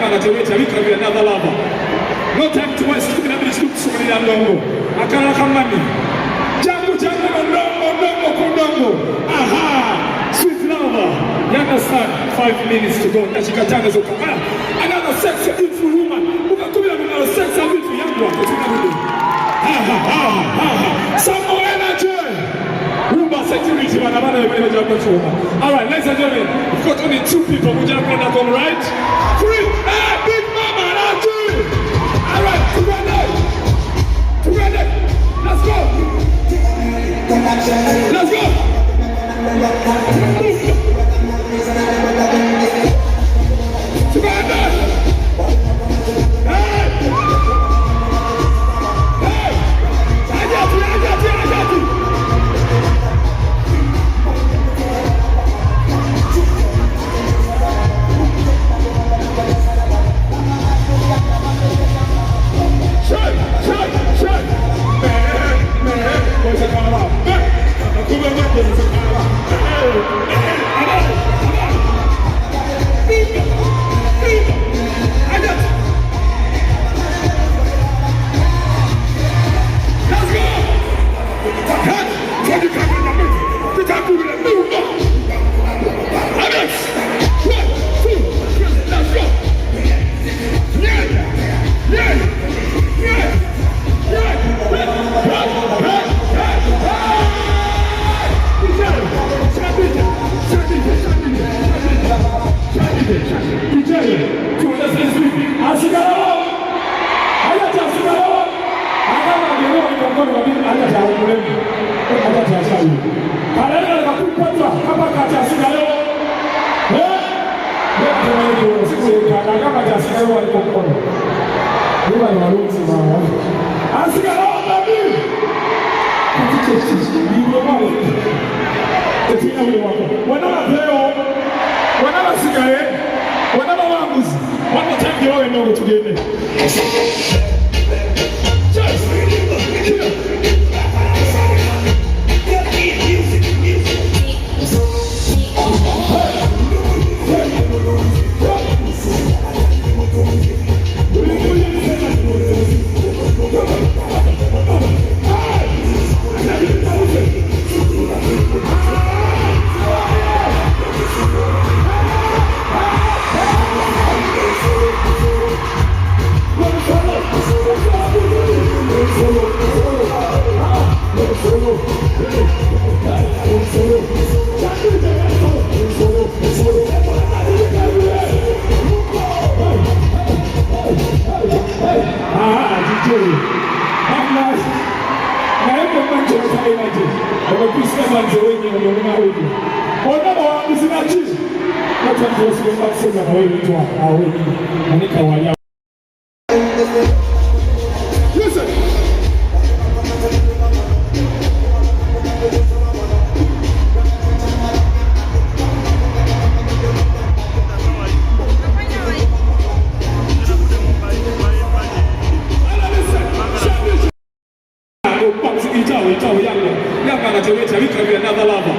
Bikalubye another lover. No time to waste. Give me a minute to look longo. Akala kamani. Jango longo kondongo. Aha. Sweet lover. You understand? 5 minutes to go. Nashikatana zoka. Another sex inful woman. Mukivulu another sex inful young one. Some more energy. Security, all right, ladies and gentlemen, we've got only 2 people who just want to come right. 3, Big Mama, and 2. All right, together, let's go. Let's go. Together. Hey, I got you. Bikalubye another lover.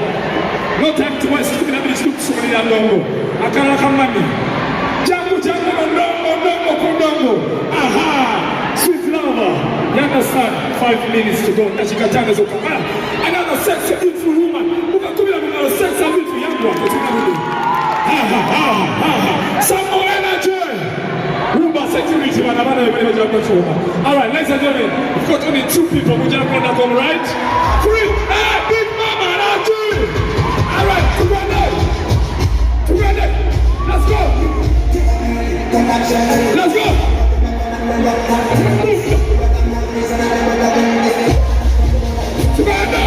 No time to waste. Give me a minute to look longo. Akala kamani. Jango longo kondongo. Aha. Sweet lover. You understand? 5 minutes to go. Nashikatana zoka. Another sex inful woman. Mukivulu another sex inful young one. Some more energy. Security, all right, ladies and gentlemen, we've got only 2 people who just want to come right. 3, Big Mama, and 2. All right, together, let's go. Let's go. Together.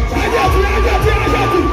I got you.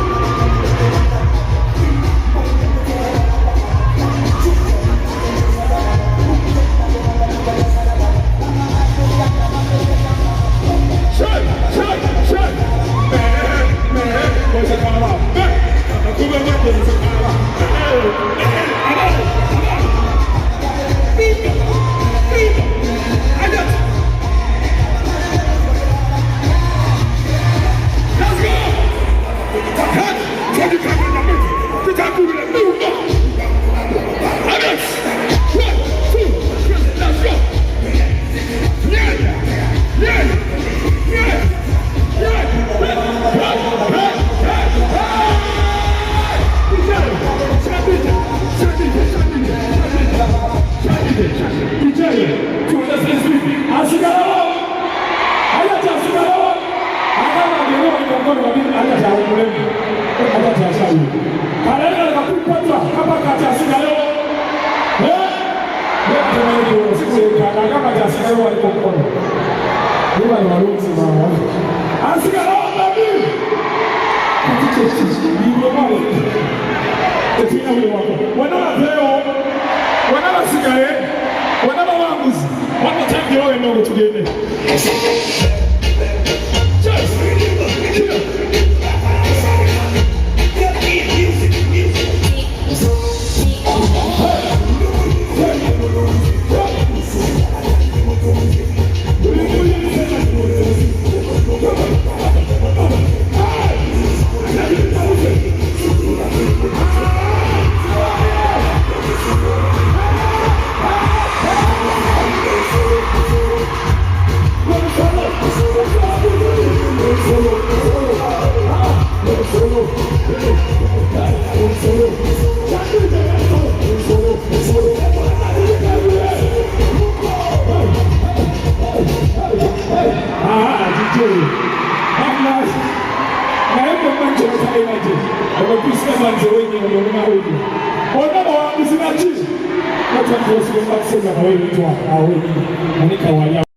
Monica